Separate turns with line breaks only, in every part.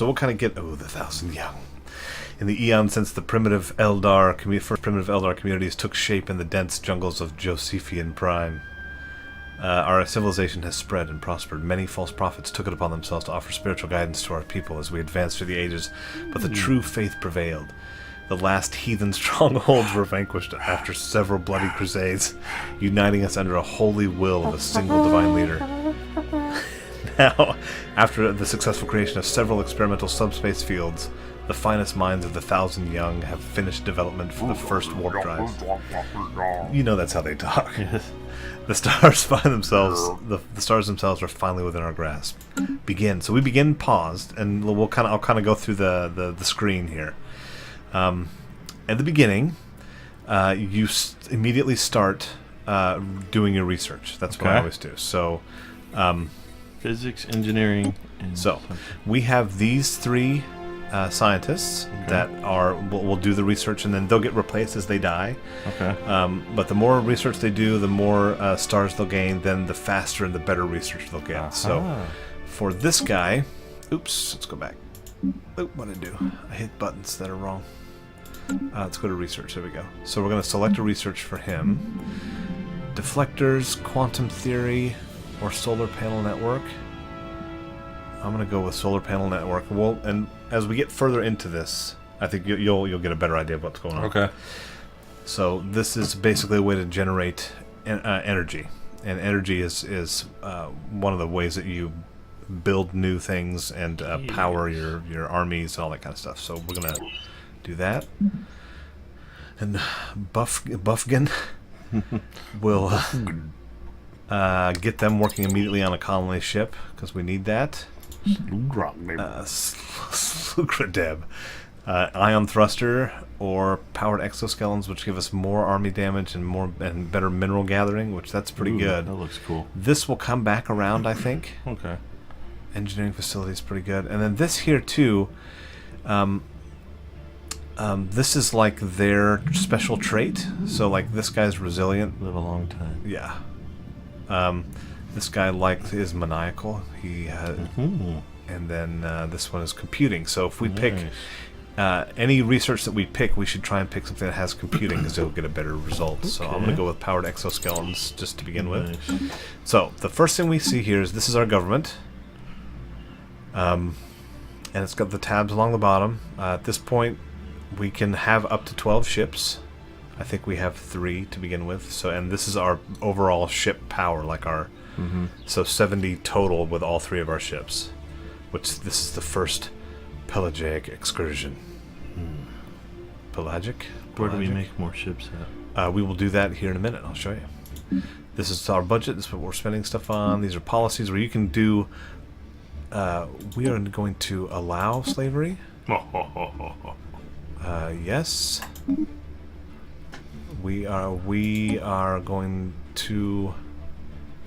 So we'll kind of get... Oh, the 1,000 young. In the eon since the primitive Eldar first primitive Eldar communities took shape in the dense jungles of Josephian Prime, our civilization has spread and prospered. Many false prophets took it upon themselves to offer spiritual guidance to our people as we advanced through the ages, but the true faith prevailed. The last heathen strongholds were vanquished after several bloody crusades, uniting us under a holy will of a single divine leader. Now, after the successful creation of several experimental subspace fields, the finest minds of the 1,000 young have finished development for the first warp drives. You know that's how they talk. The stars find themselves. The stars themselves are finally within our grasp. Begin. So we begin paused, and I'll kind of go through the screen here. At the beginning, you immediately start doing your research. That's what I always do. So,
physics, engineering. And
so we have these 3 scientists that will do the research, and then they'll get replaced as they die. But the more research they do, the more stars they'll gain, then the faster and the better research they'll get. So for this guy, oops, let's go back. Oop, what did I do? I hit buttons that are wrong. Let's go to research. There we go. So we're going to select a research for him. Deflectors, quantum theory, or solar panel network. I'm going to go with solar panel network. Well, and as we get further into this, I think you'll get a better idea of what's going on.
Okay.
So this is basically a way to generate energy, and energy is one of the ways that you build new things and power your armies and all that kind of stuff. So we're going to do that. And Buffgan will get them working immediately on a colony ship, because we need that. Slugradeb. Ion thruster or powered exoskeletons, which give us more army damage and better mineral gathering, which that's pretty good.
That looks cool.
This will come back around, I think.
Okay.
Engineering facility is pretty good. And then this here too, this is like their special trait. So like this guy's resilient.
Live a long time.
Yeah. This guy is maniacal. He and then this one is computing. So if we pick any research that we pick, we should try and pick something that has computing, because it'll get a better result. So I'm going to go with powered exoskeletons just to begin with. So the first thing we see here is this is our government. And it's got the tabs along the bottom. At this point, we can have up to 12 ships. I think we have 3 to begin with. So, and this is our overall ship power, like our so 70 total with all 3 of our ships. Which this is the first pelagic excursion. Pelagic?
Where do we make more ships at?
We will do that here in a minute. I'll show you. This is our budget. This is what we're spending stuff on. These are policies where you can do. We are going to allow slavery. Yes. We are going to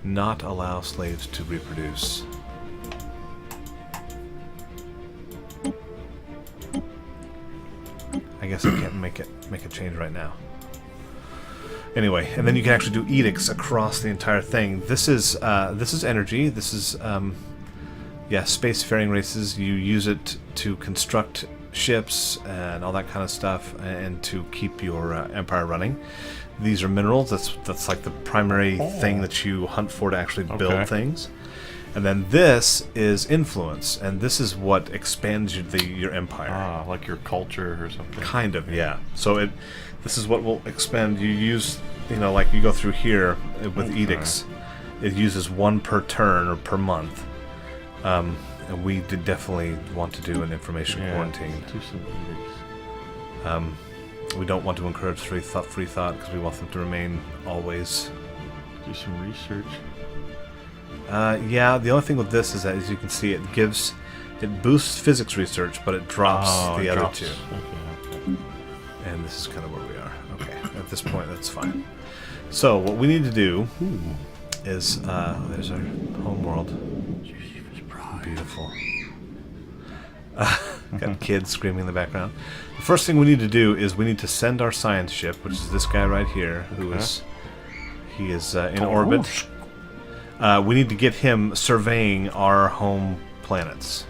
not allow slaves to reproduce. I guess I can't make a change right now. Anyway, and then you can actually do edicts across the entire thing. This is energy. This is spacefaring races. You use it to construct ships and all that kind of stuff, and to keep your empire running. These are minerals. That's like the primary thing that you hunt for to actually build things. And then this is influence, and this is what expands your empire.
Ah, like your culture or something.
Kind of, yeah. So this is what will expand. You use, like you go through here with edicts. It uses 1 per turn or per month. And we did definitely want to do an information quarantine.
Do some edicts.
We don't want to encourage free thought because we want them to remain always.
Do some research.
The only thing with this is that, as you can see, it boosts physics research, but it drops the other 2.
Okay.
And this is kind of where we are. Okay, at this point, that's fine. So what we need to do is there's our home world. Beautiful. Got kids screaming in the background. The first thing we need to do is we need to send our science ship, which is this guy right here, who is in orbit. We need to get him surveying our home planets.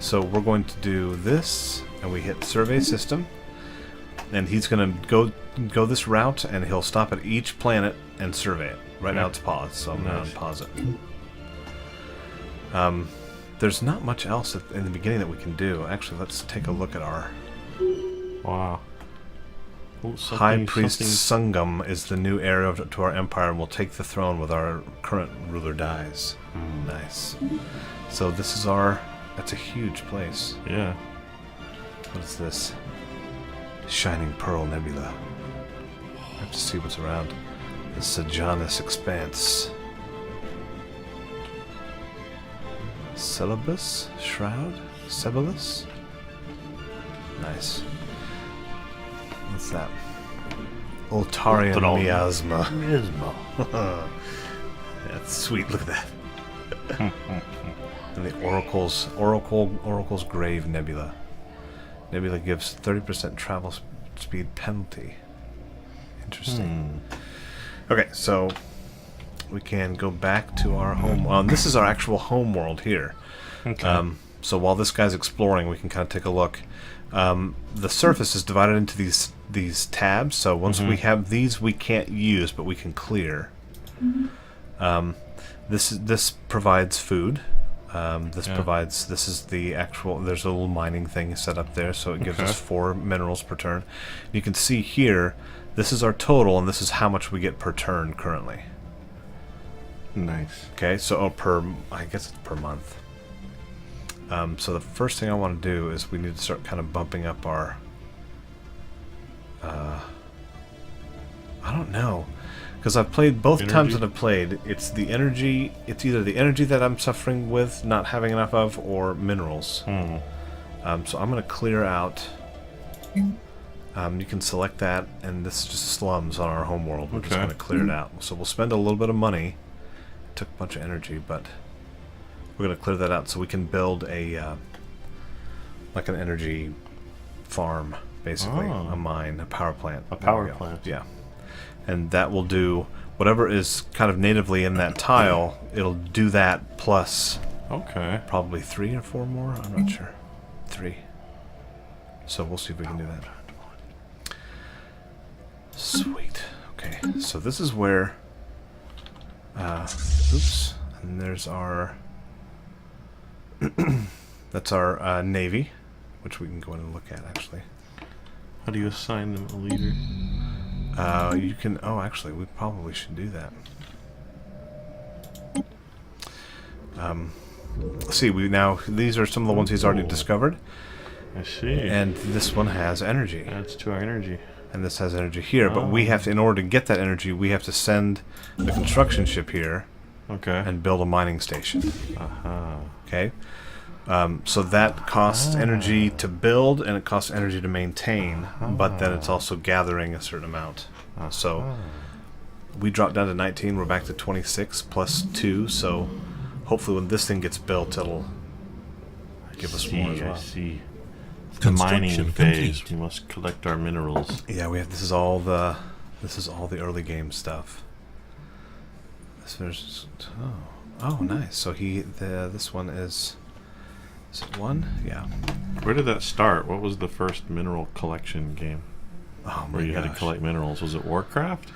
So we're going to do this, and we hit survey system, and he's going to go this route, and he'll stop at each planet and survey it. Right now it's paused, so I'm going to unpause it. There's not much else in the beginning that we can do. Actually, let's take a look at our...
Wow. Oh,
High Priest Sungam is the new heir to our empire and will take the throne with our current ruler dies. Nice. So this is our... That's a huge place.
Yeah.
What is this? Shining Pearl Nebula. I have to see what's around. The Sejanus Expanse. Celebus? Shroud? Sebulus? Nice. What's that? Ultarian Miasma.
Miasma.
That's sweet, look at that. And the Oracle's Grave Nebula. Nebula gives 30% travel speed penalty. Interesting. Okay, so we can go back to our home. This is our actual home world here.
Okay.
So while this guy's exploring, we can kind of take a look. The surface is divided into these tabs. So once we have these, we can't use, but we can clear. This provides food. This is the actual. There's a little mining thing set up there, so it gives us 4 minerals per turn. You can see here. This is our total, and this is how much we get per turn currently.
Nice.
Okay, so I guess it's per month. So the first thing I want to do is we need to start kind of bumping up our... I don't know. Because I've played both times that I've played, it's the energy... It's either the energy that I'm suffering with, not having enough of, or minerals. So I'm going to clear out... you can select that, and this is just slums on our home world. We're just going to clear it out. So we'll spend a little bit of money. It took a bunch of energy, but we're going to clear that out so we can build a like an energy farm, basically. A mine, a power plant.
A power plant.
Yeah. And that will do whatever is kind of natively in that tile. It'll do that plus probably 3 or 4 more. I'm not sure. 3. So we'll see if we can do that. Sweet. Okay, so this is where... oops. And there's our... that's our Navy, which we can go in and look at, actually.
How do you assign them a leader?
You can... Oh, actually, we probably should do that. Let's see, these are some of the ones he's already discovered.
I see.
And this one has energy.
Adds to our energy.
And this has energy here, but we have to, in order to get that energy, we have to send the construction ship here and build a mining station. Okay? So that costs energy to build, and it costs energy to maintain, but then it's also gathering a certain amount. So we dropped down to 19, we're back to 26 plus 2, so hopefully when this thing gets built, it'll give us more as well.
I see. The mining phase. We must collect our minerals.
Yeah, we have. This is all the early game stuff. Oh, nice. So this one is it 1? Yeah.
Where did that start? What was the first mineral collection game?
Oh,
where you had to collect minerals? Was it Warcraft?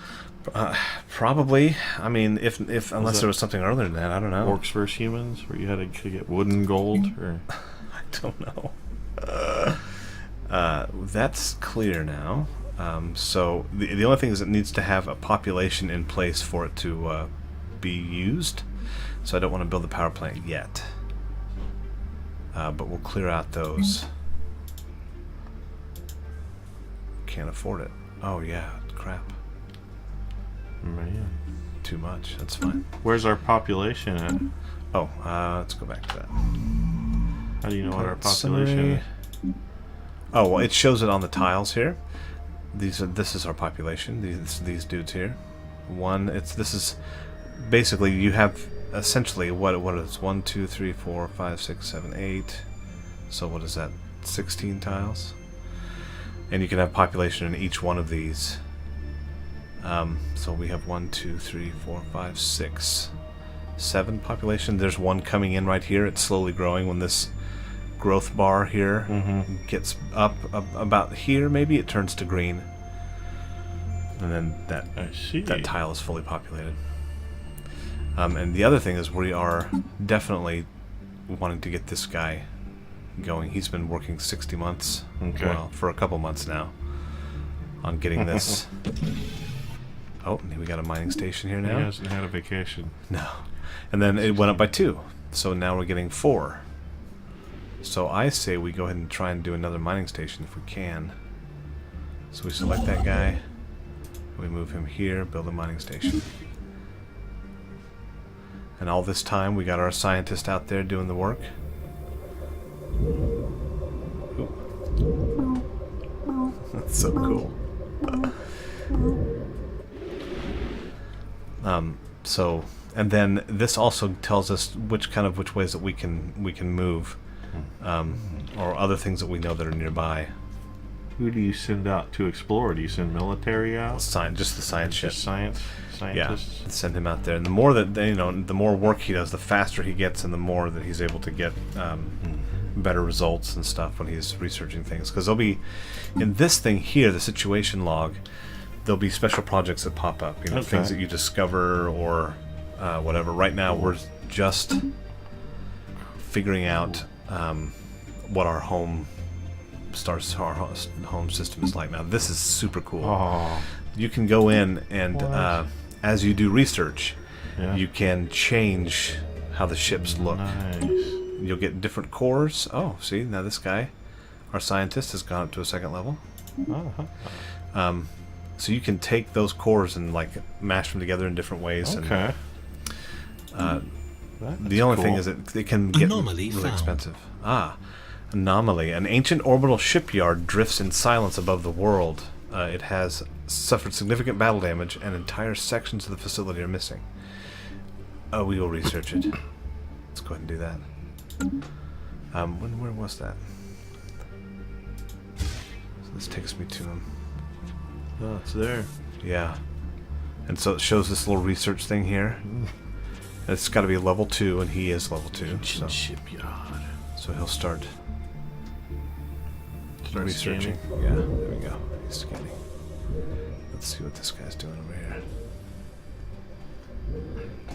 Probably. I mean, unless there was something earlier than that, I don't know.
Orcs vs Humans, where you had to get wood and gold, or
I don't know. That's clear now. So the only thing is it needs to have a population in place for it to be used. So I don't want to build the power plant yet. But we'll clear out those. Can't afford it. Oh yeah, crap.
Man.
Too much. That's fine.
Where's our population at?
Oh, let's go back to that.
How do you know what our population is?
Oh, well, it shows it on the tiles here. This is our population. These dudes here. This is basically you have essentially what is 1, 2, 3, 4, 5, 6, 7, 8. So what is that? 16 tiles. And you can have population in each one of these. So we have 1, 2, 3, 4, 5, 6, 7 population. There's one coming in right here. It's slowly growing when this growth bar here gets up about here, maybe it turns to green. And then that tile is fully populated. And the other thing is we are definitely wanting to get this guy going. He's been working 60 months, well, for a couple months now, on getting this. Oh, we got a mining station here now.
He hasn't had a vacation.
No. And then it went up by 2. So now we're getting 4. So I say we go ahead and try and do another mining station if we can. So we select that guy. We move him here, build a mining station. And all this time we got our scientist out there doing the work. Ooh. That's so cool. So, and then this also tells us which ways that we can move, or other things that we know that are nearby.
Who do you send out to explore? Do you send military out?
Just the science ship.
Just scientists.
Yeah, send him out there, and the more that the more work he does, the faster he gets, and the more that he's able to get better results and stuff when he's researching things. Because there'll be in this thing here, the situation log. There'll be special projects that pop up, things that you discover or whatever. Right now, we're just figuring out what our home system is like. Now, this is super cool.
Oh.
You can go in and, as you do research, you can change how the ships look.
Nice.
You'll get different cores. Oh, see, now this guy, our scientist, has gone up to a 2nd level. So you can take those cores and like mash them together in different ways.
Okay.
And, the only thing is that it can get really expensive. Anomaly. An ancient orbital shipyard drifts in silence above the world. It has suffered significant battle damage, and entire sections of the facility are missing. We will research it. Let's go ahead and do that. Where was that? So this takes me to him.
Oh, it's there.
Yeah. And so it shows this little research thing here. It's got to be level 2, and he is level 2.
Ancient shipyard.
So he'll start researching.
Scanning.
Yeah, there we go. He's scanning. Let's see what this guy's doing over here.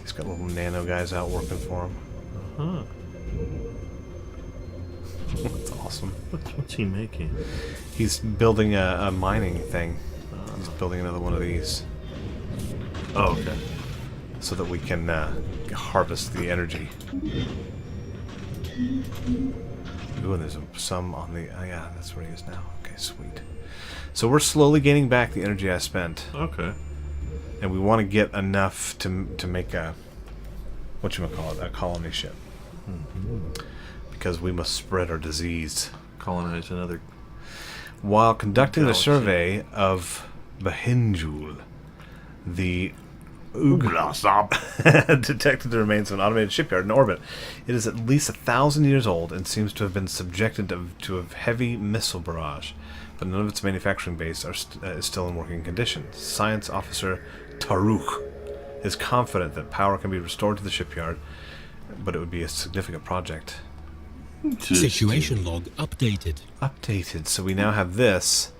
He's got little nano guys out working for him. That's awesome.
What's he making?
He's building a mining thing. He's building another one of these.
Oh, okay.
So that we can harvest the energy. Ooh, and there's some on the... Oh, yeah, that's where he is now. Okay, sweet. So we're slowly gaining back the energy I spent.
Okay.
And we want to get enough to make a... whatchamacallit? A colony ship. Because we must spread our disease.
Colonize another...
While conducting
galaxy.
the survey of Bahinjul, the detected the remains of an automated shipyard in orbit. It is at least 1,000 years old and seems to have been subjected to a heavy missile barrage, but none of its manufacturing base is still in working condition. Science officer Taruk is confident that power can be restored to the shipyard, but it would be a significant project.
Situation log updated.
So we now have this,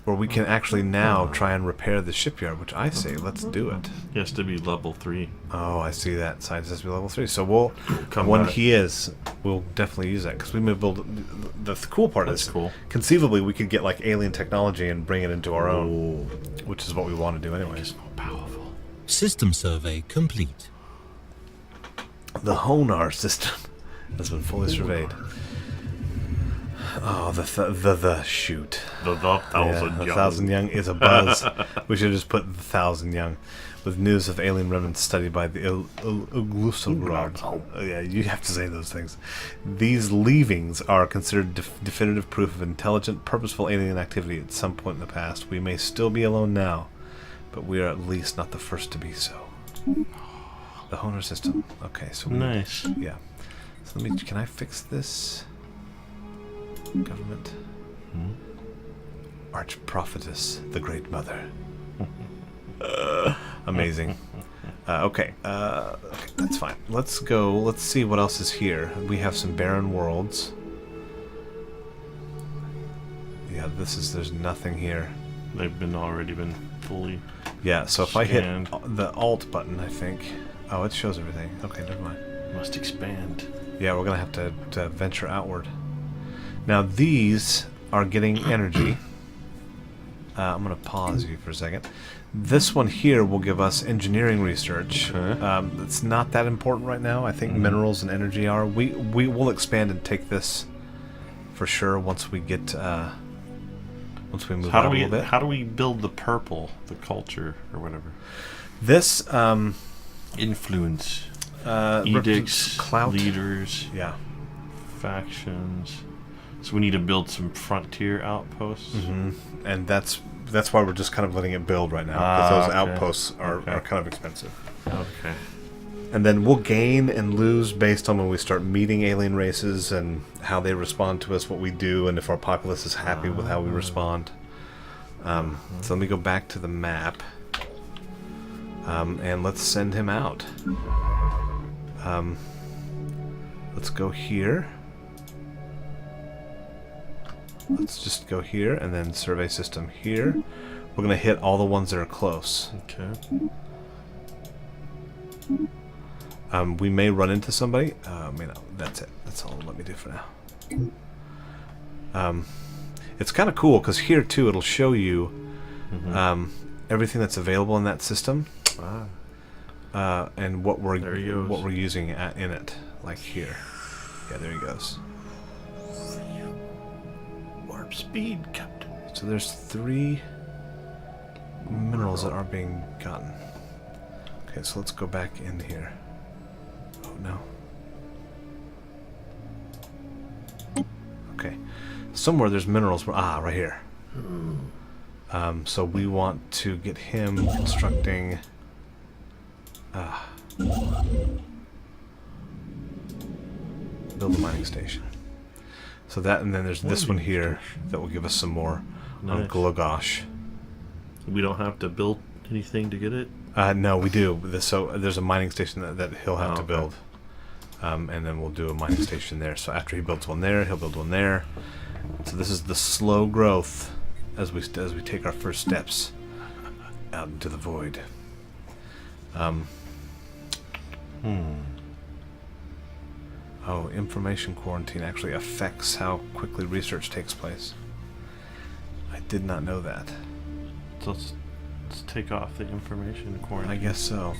where we can actually now try and repair the shipyard, which I say, let's do it.
He has to be level 3.
Oh, I see that. Science has to be level 3. So we'll,
Come
when
back.
he is, we'll definitely use that. Because we may build, the cool part
That's
is,
cool.
Conceivably, we could get like alien technology and bring it into our own, which is what we want to do anyways.
It's more powerful.
System survey complete.
The Honar system has been fully surveyed. Oh, the shoot.
The 1,000
Yeah,
young.
1,000 young is a buzz. We should just put the 1,000 young. With news of alien remnants studied by the Uglusorod. Yeah, you have to say those things. These leavings are considered definitive proof of intelligent, purposeful alien activity at some point in the past. We may still be alone now, but we are at least not the first to be so. The Honar system. Okay, so we
Nice.
yeah. So let me. Can I fix this? Government. Archprophetess, the Great Mother. Amazing. Okay, that's fine. Let's go. Let's see what else is here. We have some barren worlds. Yeah, there's nothing here.
They've already been fully.
Yeah, so if I hit
scanned.
the Alt button, I think. Oh, it shows everything. Okay, never mind.
Must expand.
Yeah, we're gonna have to venture outward. Now these are getting energy. I'm gonna pause you for a second. This one here will give us engineering research.
Okay.
It's not that important right now. I think minerals and energy are. We will expand and take this for sure once we get once we move
How
on
do
a
we
little bit.
how do we build the purple, the culture or whatever?
This
Influence,
represents
edicts,
clout.
leaders,
Yeah.
factions. So we need to build some frontier outposts.
And that's why we're just kind of letting it build right now, because those
okay.
outposts are kind of expensive.
Okay.
And then we'll gain and lose based on when we start meeting alien races and how they respond to us, what we do, and if our populace is happy with how we respond. So let me go back to the map. And let's send him out. Let's go here. Let's just go here, and then survey system here. We're going to hit all the ones that are close.
Okay.
We may run into somebody. That's it. That's all it'll let me do for now. It's kind of cool, because here, too, it'll show you everything that's available in that system. And what we're using in it. Like here. Yeah, there he goes.
Warp speed, Captain.
So there's 3 minerals that aren't being gotten. Okay, so let's go back in here. Oh no. Okay. Somewhere there's minerals. Right here. So we want to get him constructing. Build a mining station. So that, and then there's this one here that will give us some more on
Nice.
Glogosh.
We don't have to build anything to get it?
No, we do. So there's a mining station that he'll have to
okay.
build. And then we'll do a mining station there. So after he builds one there, he'll build one there. So this is the slow growth as we take our first steps out into the void. Oh, information quarantine actually affects how quickly research takes place. I did not know that.
So let's take off the information quarantine.
I guess so.